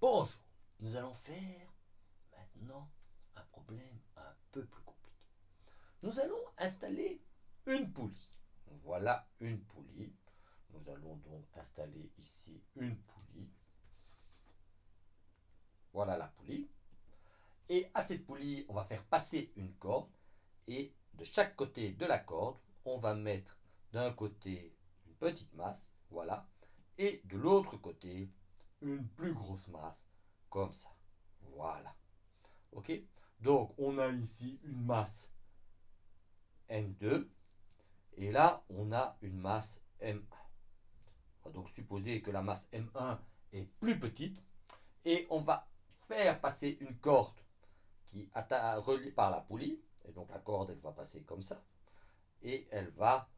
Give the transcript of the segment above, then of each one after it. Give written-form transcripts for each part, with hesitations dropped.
Bonjour, nous allons faire maintenant un problème un peu plus compliqué. Nous allons installer une poulie. Voilà une poulie. Nous allons donc installer ici une poulie. Voilà la poulie. Et à cette poulie, on va faire passer une corde. Et de chaque côté de la corde, on va mettre d'un côté une petite masse, voilà, et de l'autre côté une plus grosse masse, comme ça. Voilà. Ok. Donc, on a ici une masse M2 et là, on a une masse M1. On va donc supposer que la masse M1 est plus petite et on va faire passer une corde qui est reliée par la poulie. Et donc, la corde, elle va passer comme ça et elle va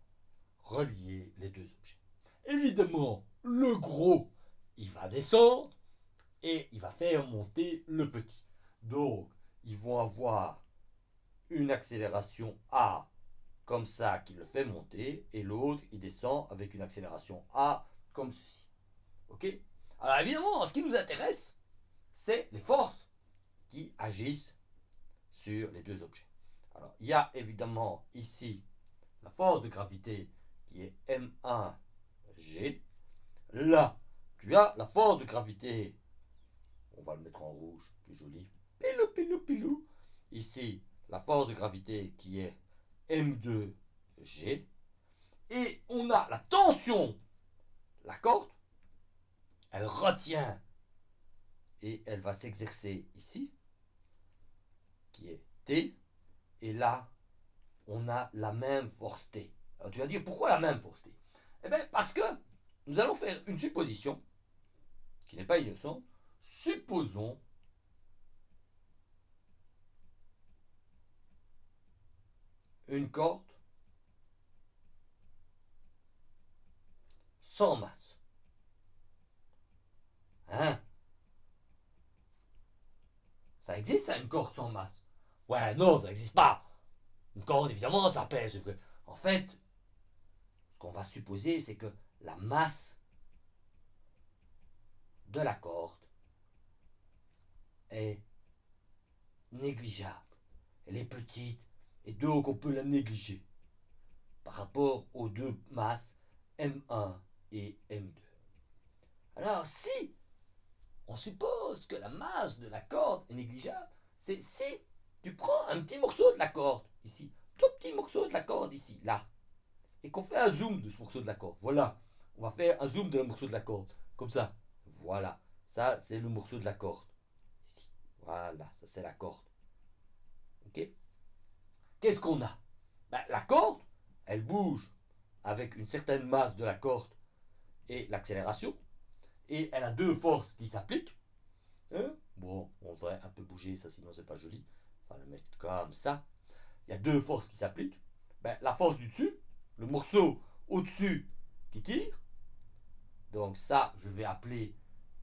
relier les deux objets. Évidemment, le gros, il va descendre et il va faire monter le petit. Donc, ils vont avoir une accélération A comme ça qui le fait monter et l'autre il descend avec une accélération A comme ceci. Ok. Alors évidemment, ce qui nous intéresse, c'est les forces qui agissent sur les deux objets. Alors il y a évidemment ici la force de gravité qui est M1G. Là, tu as la force de gravité, on va le mettre en rouge, plus joli, pilou pilou pilou. Ici, la force de gravité qui est M2G. Et on a la tension, la corde, elle retient et elle va s'exercer ici, qui est T. Et là, on a la même force T. Alors tu vas dire, pourquoi la même force T? Eh bien, parce que nous allons faire une supposition qui n'est pas innocente. Supposons une corde sans masse. Hein? Ça existe, ça, une corde sans masse? Ouais, non, ça n'existe pas. Une corde, évidemment, ça pèse. En fait, ce qu'on va supposer, c'est que la masse de la corde est négligeable. Elle est petite et donc on peut la négliger par rapport aux deux masses M1 et M2. Alors si on suppose que la masse de la corde est négligeable, c'est si tu prends un petit morceau de la corde ici, tout petit morceau de la corde ici, là, et qu'on fait un zoom de ce morceau de la corde. Voilà, on va faire un zoom de le morceau de la corde, comme ça. Voilà, ça c'est le morceau de la corde. Ici. Voilà, ça c'est la corde. Ok. Qu'est-ce qu'on a? Ben, la corde, elle bouge avec une certaine masse de la corde et l'accélération. Et elle a deux forces qui s'appliquent. Hein. Bon, on devrait un peu bouger ça, sinon c'est pas joli. On va le mettre comme ça. Il y a deux forces qui s'appliquent. Ben, la force du dessus, le morceau au-dessus qui tire. Donc ça, je vais appeler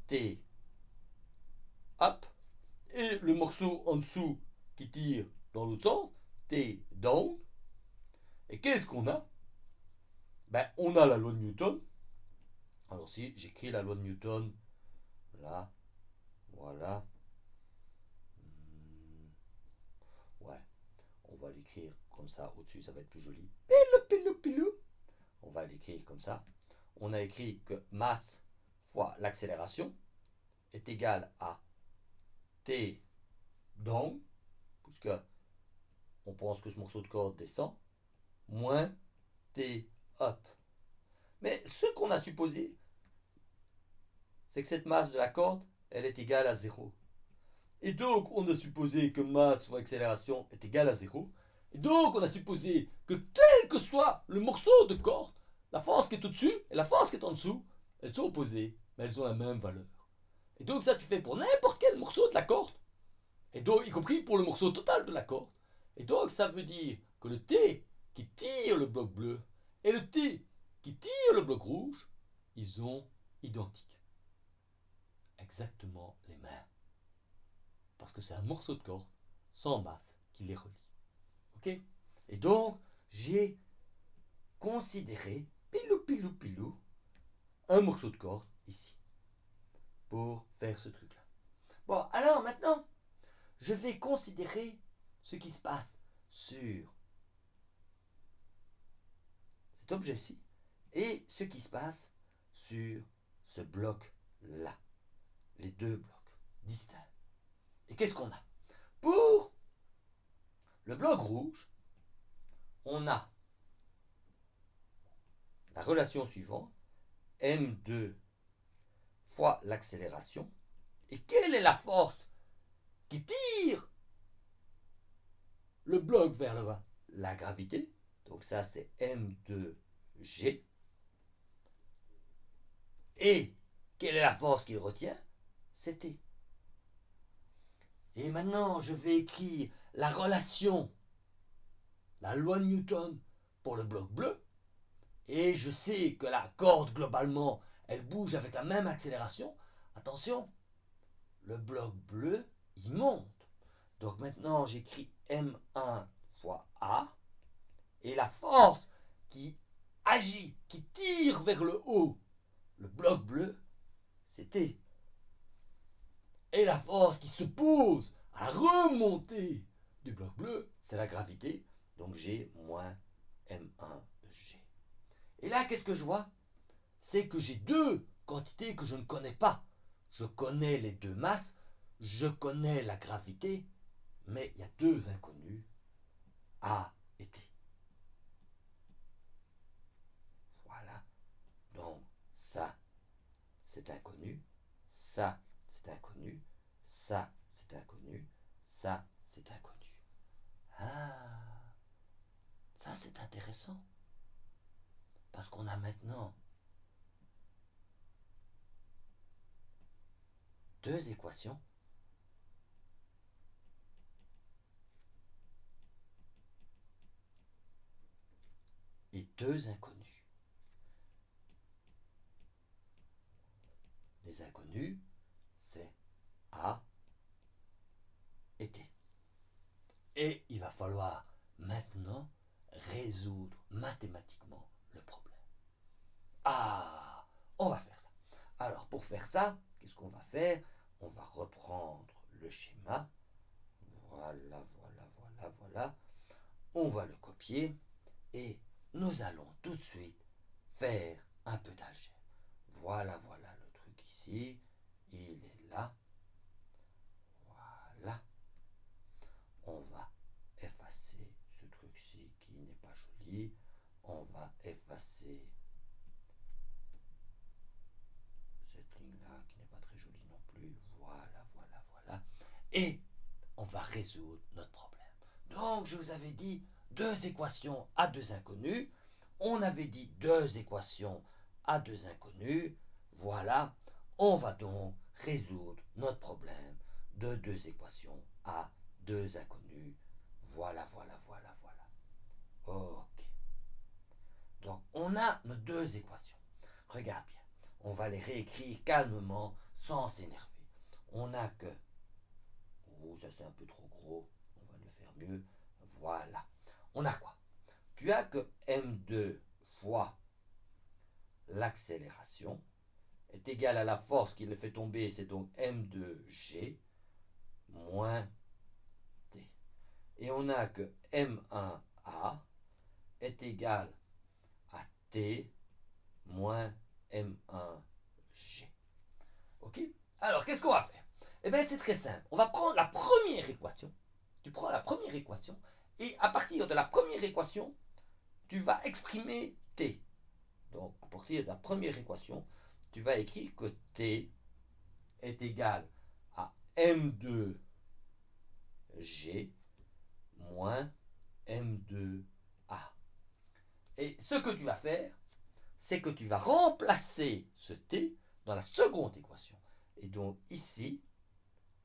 T up. Et le morceau en dessous qui tire dans l'autre sens, T down. Et qu'est-ce qu'on a? Ben, on a la loi de Newton. Alors si j'écris la loi de Newton, là, voilà. Ouais, on va l'écrire comme ça au-dessus, ça va être plus joli. Pilou, pilou, pilou. On va l'écrire comme ça. On a écrit que masse fois l'accélération est égale à T down, puisque on pense que ce morceau de corde descend, moins T up. Mais ce qu'on a supposé, c'est que cette masse de la corde, elle est égale à 0. Et donc, on a supposé que masse fois accélération est égale à 0. Et donc, on a supposé que quel que soit le morceau de corde, la force qui est au-dessus et la force qui est en dessous, elles sont opposées, mais elles ont la même valeur. Et donc, ça, tu fais pour n'importe quel morceau de la corde, et donc, y compris pour le morceau total de la corde. Et donc, ça veut dire que le T qui tire le bloc bleu et le T qui tire le bloc rouge, ils sont identiques. Exactement les mêmes. Parce que c'est un morceau de corde sans masse qui les relie. Ok. Et donc, j'ai considéré, pilou pilou pilou, un morceau de corde ici, pour faire ce truc-là. maintenant, je vais considérer ce qui se passe sur cet objet-ci et ce qui se passe sur ce bloc-là. Les deux blocs distincts. Et qu'est-ce qu'on a? Pour le bloc rouge, on a la relation suivante, m2 fois l'accélération. Et quelle est la force qui tire le bloc vers le bas? La gravité. Donc ça, c'est m2g. Et quelle est la force qu'il retient? C'est T. Et maintenant, je vais écrire la relation, la loi de Newton pour le bloc bleu. Et je sais que la corde, globalement, elle bouge avec la même accélération. Attention, le bloc bleu, il monte. Donc maintenant, j'écris M1 fois A. Et la force qui agit, qui tire vers le haut, le bloc bleu, c'est T. Et la force qui se pose à remonter du bloc bleu, c'est la gravité. Donc G moins M1G. Et là, qu'est-ce que je vois? C'est que j'ai deux quantités que je ne connais pas. Je connais les deux masses, je connais la gravité, mais il y a deux inconnus, A et T. Voilà. Donc ça, c'est inconnu. Ça, c'est inconnu. Ça, c'est inconnu. Ça, c'est inconnu. Ah, ça c'est intéressant. Parce qu'on a maintenant deux équations et deux inconnus. Les inconnus, c'est A et T. Et il va falloir maintenant résoudre mathématiquement le problème. Ah, on va faire ça. Alors pour faire ça, qu'est-ce qu'on va faire? On va reprendre le schéma. Voilà, voilà, voilà, voilà. On va le copier et nous allons tout de suite faire un peu d'algèbre. Voilà, voilà le truc ici. Il est là. Voilà. On va effacer ce truc-ci qui n'est pas joli. On va effacer cette ligne-là qui n'est pas très jolie non plus. Voilà, voilà, voilà. Et on va résoudre notre problème. Donc, je vous avais dit deux équations à deux inconnus. On avait dit deux équations à deux inconnus. Voilà. On va donc résoudre notre problème de deux équations à deux inconnus. Voilà, voilà, voilà, voilà. Ok. Donc, on a nos deux équations. Regarde bien. On va les réécrire calmement, sans s'énerver. On a que... Oh, ça c'est un peu trop gros. On va le faire mieux. Voilà. On a quoi? Tu as que m2 fois l'accélération est égal à la force qui le fait tomber, c'est donc m2g moins t. Et on a que m1a est égal à t moins m1g. Ok? Alors, qu'est-ce qu'on va faire? Eh bien, c'est très simple. On va prendre la première équation. Tu prends la première équation et à partir de la première équation, tu vas exprimer t. Donc, à partir de la première équation, tu vas écrire que t est égal à m2g moins m2a. Et ce que tu vas faire, c'est que tu vas remplacer ce t dans la seconde équation. Et donc ici,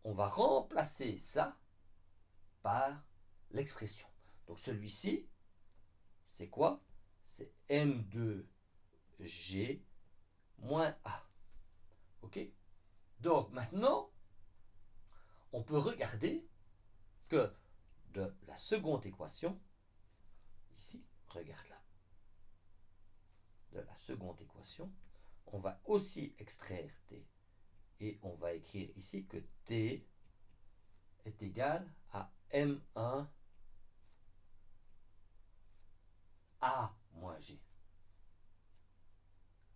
on va remplacer ça par l'expression. Donc celui-ci, c'est quoi? C'est m2g moins a. Ok? Donc maintenant, on peut regarder que de la seconde équation, ici, regarde là, de la seconde équation, on va aussi extraire t. Et on va écrire ici que t est égal à M1 A moins G.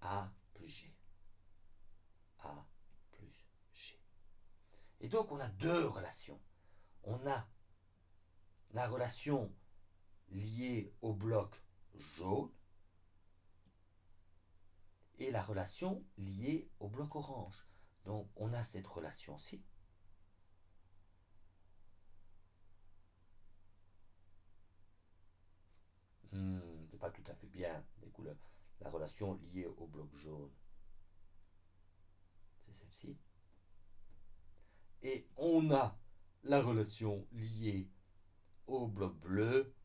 A plus G. A plus G. Et donc on a deux relations. On a la relation liée au bloc jaune et la relation liée au bloc orange. Donc on a cette relation-ci. C'est pas tout à fait bien les couleurs. La relation liée au bloc jaune, c'est celle-ci. Et on a la relation liée au bloc bleu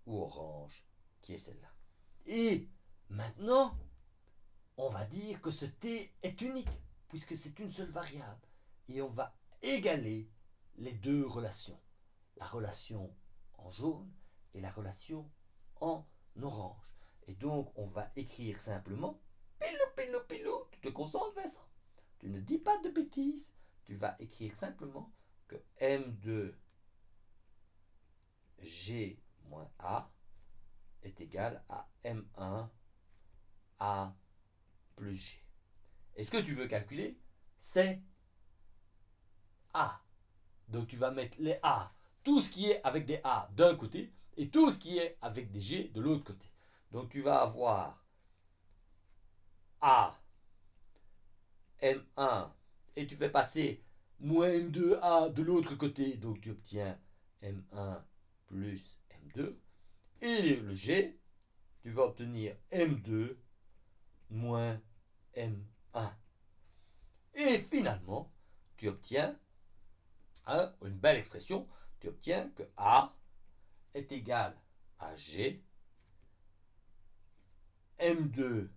ou orange, qui est celle-là. Et maintenant, on va dire que ce t est unique, puisque c'est une seule variable. Et on va égaler les deux relations. La relation en jaune et la relation en orange. Et donc, on va écrire simplement pilou, pilou, pilou. Tu te concentres, Vincent. Tu ne dis pas de bêtises. Tu vas écrire simplement que M2 G moins A est égal à M1 A plus G. Et ce que tu veux calculer, c'est A. Donc tu vas mettre les A, tout ce qui est avec des A d'un côté et tout ce qui est avec des G de l'autre côté. Donc tu vas avoir A, M1, et tu fais passer moins M2A de l'autre côté, donc tu obtiens M1 plus M2. Et le G, tu vas obtenir M2 moins M1. Et finalement, tu obtiens une belle expression, tu obtiens que A est égal à G, M2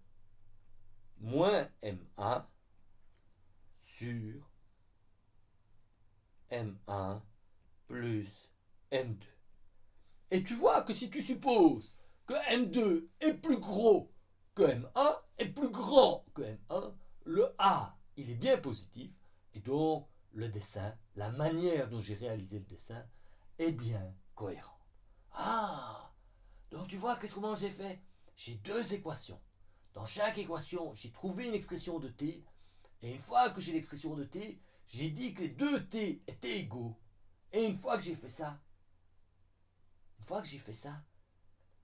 moins M1 sur M1 plus M2. Et tu vois que si tu supposes que M2 est plus gros que M1 est plus grand que M1, le A, il est bien positif, et donc le dessin, la manière dont j'ai réalisé le dessin, est bien cohérente. Ah, donc tu vois comment j'ai fait. J'ai deux équations. Dans chaque équation, j'ai trouvé une expression de t, et une fois que j'ai l'expression de t, j'ai dit que les deux t étaient égaux. Et une fois que j'ai fait ça,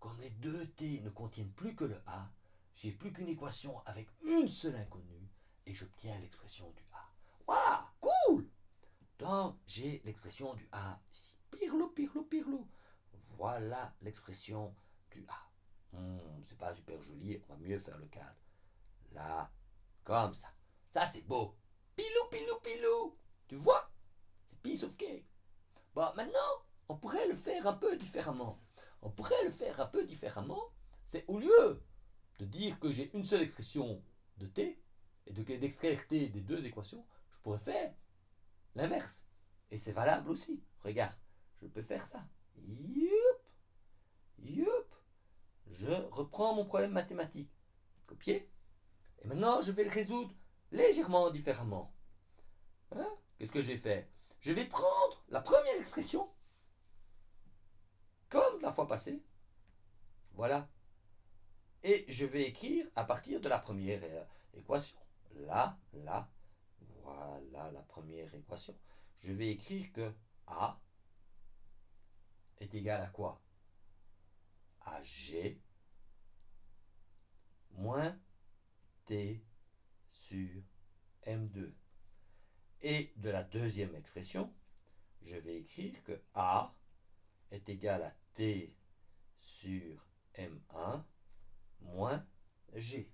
comme les deux t ne contiennent plus que le a, j'ai plus qu'une équation avec une seule inconnue, et j'obtiens l'expression du a. Waouh, cool! Donc j'ai l'expression du a ici. Pirlou, pirlou, pirlou. Voilà l'expression du a. C'est pas super joli, on va mieux faire le cadre. Là, comme ça. Ça c'est beau. Pilou, pilou, pilou. Tu vois? C'est piece of cake. Bon, maintenant, on pourrait le faire un peu différemment. C'est au lieu de dire que j'ai une seule expression de t, et d'extraire t des deux équations, je pourrais faire l'inverse. Et c'est valable aussi. Regarde, je peux faire ça. Youp, youp. Je reprends mon problème mathématique. Copier. Et maintenant, je vais le résoudre légèrement différemment. Qu'est-ce que je vais faire? Je vais prendre la première expression, comme la fois passée. Voilà. Et je vais écrire à partir de la première équation. Là, voilà la première équation. Je vais écrire que A est égal à quoi? À G moins T sur M2. Et de la deuxième expression, je vais écrire que A est égal à T sur M1 moins G.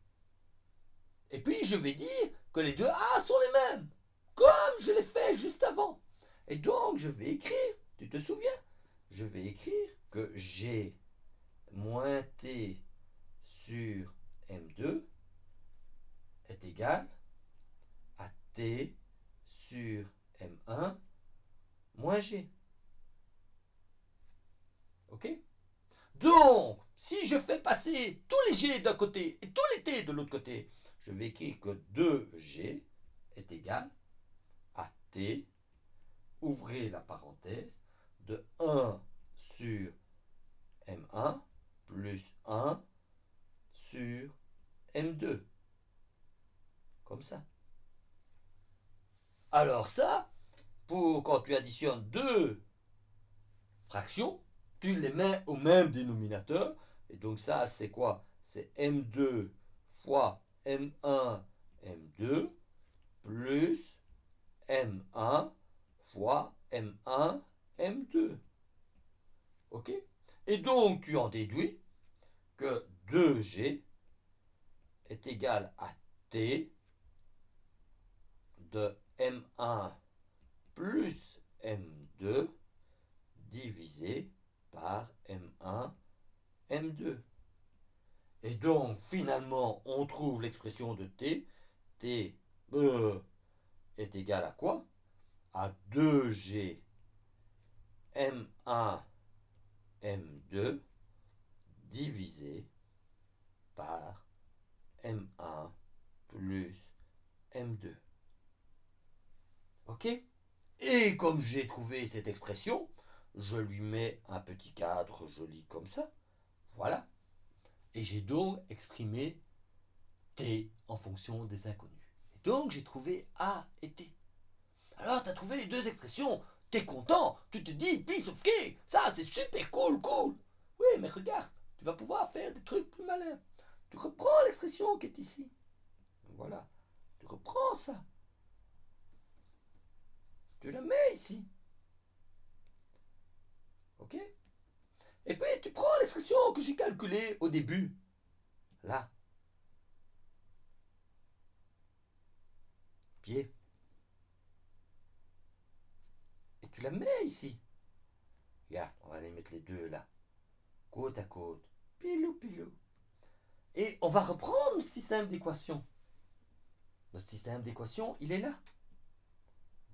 Et puis je vais dire que les deux A sont les mêmes, comme je l'ai fait juste avant. Et donc je vais écrire, tu te souviens? Je vais écrire que G moins T sur M2 est égal à T sur M1 moins G. Ok? Donc, si je fais passer tous les G d'un côté et tous les T de l'autre côté, je vais écrire que 2G est égal à T ouvrez la parenthèse, de 1 sur M1 plus 1 sur M2. Comme ça. Alors ça, pour quand tu additionnes deux fractions, tu les mets au même dénominateur. Et donc ça, c'est quoi? C'est M2 fois M1, M2, plus M1 fois M1, M2. Ok? Et donc, tu en déduis que 2G est égal à T de M1 plus M2 divisé par M1, M2. Et donc, finalement, on trouve l'expression de T. T est égal à quoi? À 2G M1, M2 divisé par M1 plus M2. Ok? Et comme j'ai trouvé cette expression, je lui mets un petit cadre joli comme ça. Voilà. Et j'ai donc exprimé T en fonction des inconnus. Et donc j'ai trouvé A et T. Alors tu as trouvé les deux expressions. T'es content. Tu te dis, piece of cake. Ça c'est super cool, cool. Oui, mais regarde, tu vas pouvoir faire des trucs plus malins. Tu reprends l'expression qui est ici. Voilà. Tu reprends ça. Tu la mets ici. Ok? Et puis tu prends l'expression que j'ai calculée au début. Là. Pied. Et tu la mets ici. Regarde, on va les mettre les deux là. Côte à côte. Pilou, pilou. Et on va reprendre notre système d'équation. Notre système d'équation, il est là.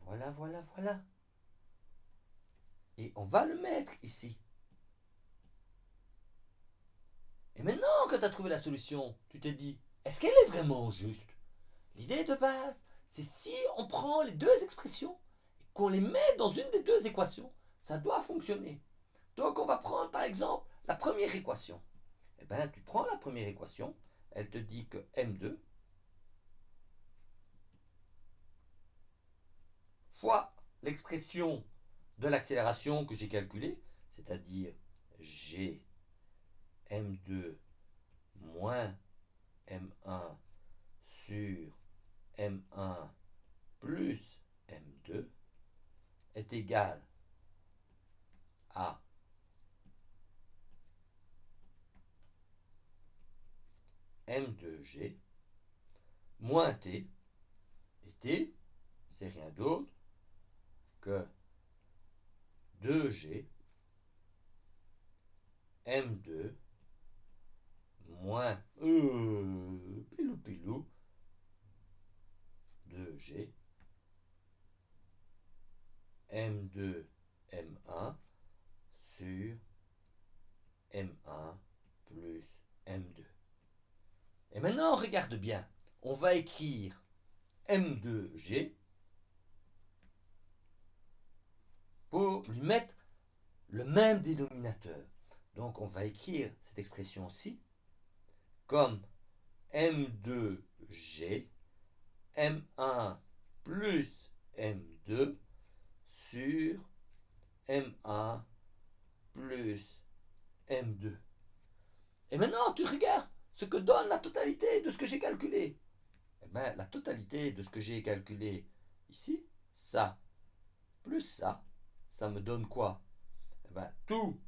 Voilà, voilà, voilà. Et on va le mettre ici. Et maintenant que tu as trouvé la solution, tu te dis, est-ce qu'elle est vraiment juste? L'idée de base, c'est si on prend les deux expressions et qu'on les met dans une des deux équations, ça doit fonctionner. Donc on va prendre par exemple la première équation. Eh bien, tu prends la première équation, elle te dit que M2 fois l'expression de l'accélération que j'ai calculée, c'est-à-dire G M2 moins M1 sur M1 plus M2 est égal à M2G moins T. Et T, c'est rien d'autre que 2G M2 moins pilou pilou 2G M2 M1 sur M1 plus M2. Et maintenant, regarde bien. On va écrire M2G pour lui mettre le même dénominateur. Donc on va écrire cette expression-ci comme M2G M1 plus M2 sur M1 plus M2. Et maintenant, tu regardes ce que donne la totalité de ce que j'ai calculé. Eh bien, la totalité de ce que j'ai calculé ici, ça, plus ça me donne quoi? Eh bien, tout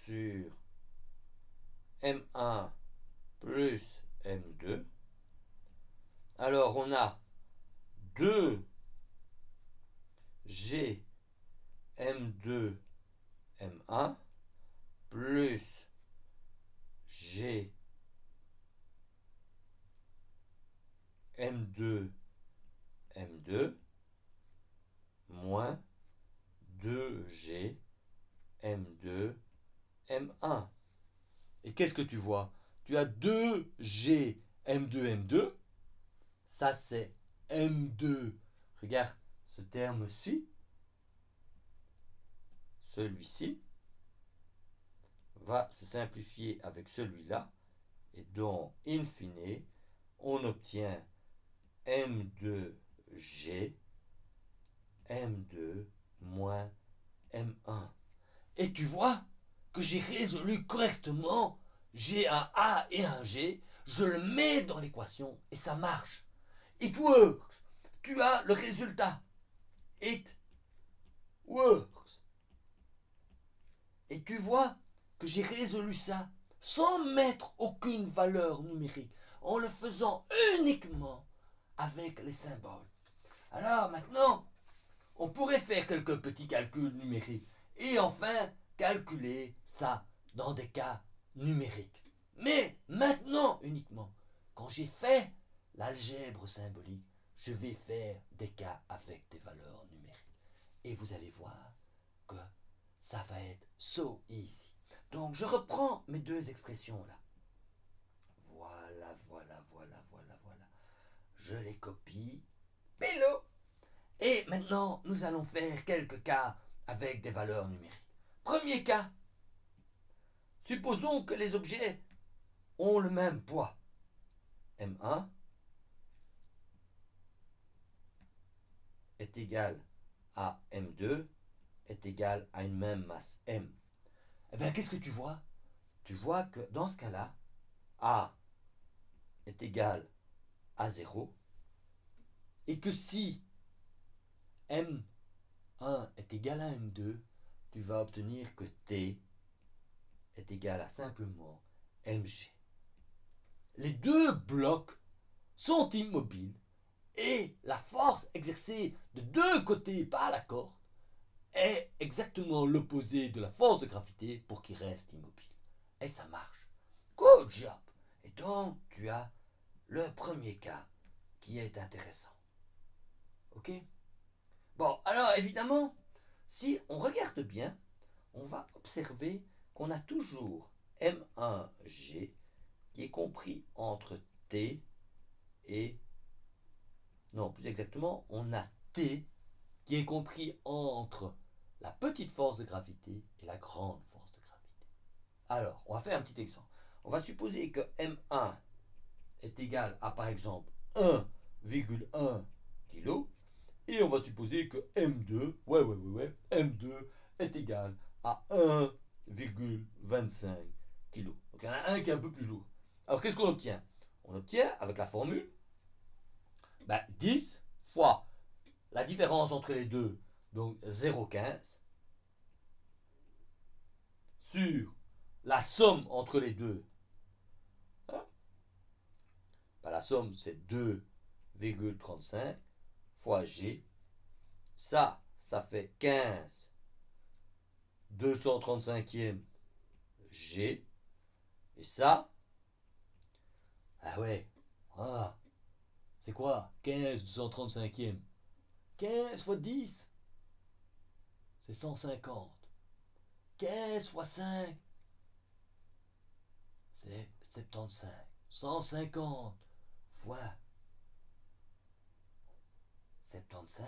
sur M1 plus M2. Alors, on a 2G M2 M1 plus G M2 M2 moins 2G M2 M1. Et qu'est-ce que tu vois? Tu as 2G M2 M2. Ça, c'est M2. Regarde, ce terme-ci, celui-ci, va se simplifier avec celui-là, et donc, in fine, on obtient M2G, M2 moins M1. Et tu vois que j'ai résolu correctement. J'ai un A et un G, je le mets dans l'équation et ça marche. It works. Tu as le résultat. It works. Et tu vois que j'ai résolu ça sans mettre aucune valeur numérique, en le faisant uniquement avec les symboles. Alors maintenant, on pourrait faire quelques petits calculs numériques et enfin calculer ça dans des cas numériques. Mais maintenant uniquement, quand j'ai fait l'algèbre symbolique, je vais faire des cas avec des valeurs numériques. Et vous allez voir que ça va être so easy. Donc je reprends mes deux expressions là. Voilà, voilà, voilà, voilà, voilà. Je les copie. Pélo. Et maintenant, nous allons faire quelques cas avec des valeurs numériques. Premier cas. Supposons que les objets ont le même poids. M1 est égal à M2 est égal à une même masse M. Eh bien, qu'est-ce que tu vois? Tu vois que dans ce cas-là, A est égal à 0 et que si M1 est égal à M2, tu vas obtenir que T est égal à simplement Mg. Les deux blocs sont immobiles et la force exercée de deux côtés par la corde est exactement l'opposé de la force de gravité pour qu'il reste immobile. Et ça marche. Good job. Et donc, tu as le premier cas qui est intéressant. Ok? Bon, alors évidemment, si on regarde bien, on va observer qu'on a toujours M1G qui est compris entre T et... Non, plus exactement, on a T qui est compris entre la petite force de gravité et la grande force de gravité. Alors, on va faire un petit exemple. On va supposer que M1 est égal à, par exemple, 1,1 kg. Et on va supposer que M2, M2 est égal à 1,25 kg. Donc il y en a un qui est un peu plus lourd. Alors qu'est-ce qu'on obtient? On obtient, avec la formule, 10 fois la différence entre les deux, donc 0,15, sur la somme entre les deux. Hein? La somme, c'est 2,35 fois G. Ça fait 15 235e G. Et ça, ah ouais, c'est quoi 15 235e? 15 fois 10, c'est 150. 15 fois 5, c'est 75. 150 fois 75,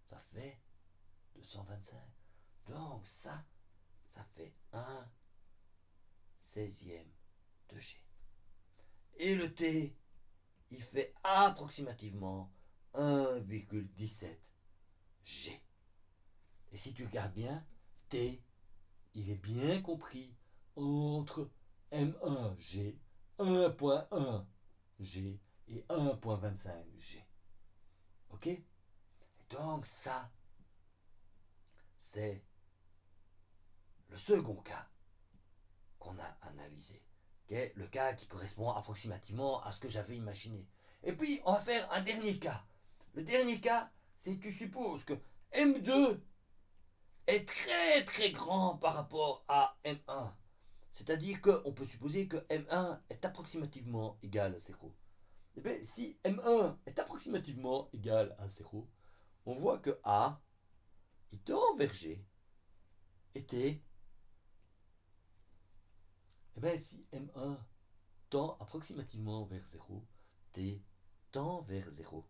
ça fait 225. Donc ça fait 1 16e de G. Et le T, il fait approximativement 1,17 G. Et si tu regardes bien, T, il est bien compris entre M1G, 1.1 G et 1.25 G. Ok? Et donc ça, c'est le second cas qu'on a analysé, qui est le cas qui correspond approximativement à ce que j'avais imaginé. Et puis, on va faire un dernier cas. Le dernier cas, c'est que tu supposes que M2 est très très grand par rapport à M1. C'est-à-dire qu'on peut supposer que M1 est approximativement égal à 0. Et bien, si M1 est approximativement égal à 0, on voit que A, il tend vers G, et T, et bien si M1 tend approximativement vers 0, T tend vers 0.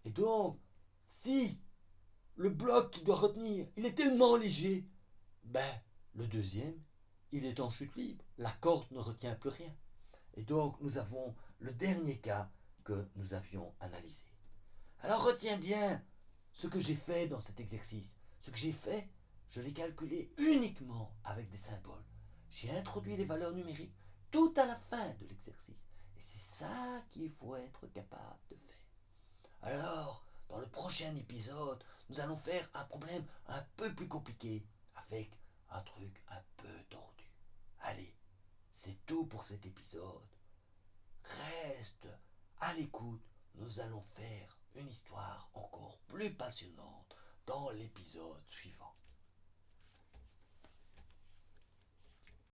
Et donc, Si le bloc qui doit retenir, il est tellement léger, ben, le deuxième, il est en chute libre. La corde ne retient plus rien. Et donc, nous avons le dernier cas que nous avions analysé. Alors, retiens bien ce que j'ai fait dans cet exercice. Ce que j'ai fait, je l'ai calculé uniquement avec des symboles. J'ai introduit les valeurs numériques tout à la fin de l'exercice. Et c'est ça qu'il faut être capable de faire. Alors, dans le prochain épisode, nous allons faire un problème un peu plus compliqué, avec un truc un peu tordu. Allez, c'est tout pour cet épisode. Reste à l'écoute, nous allons faire une histoire encore plus passionnante dans l'épisode suivant.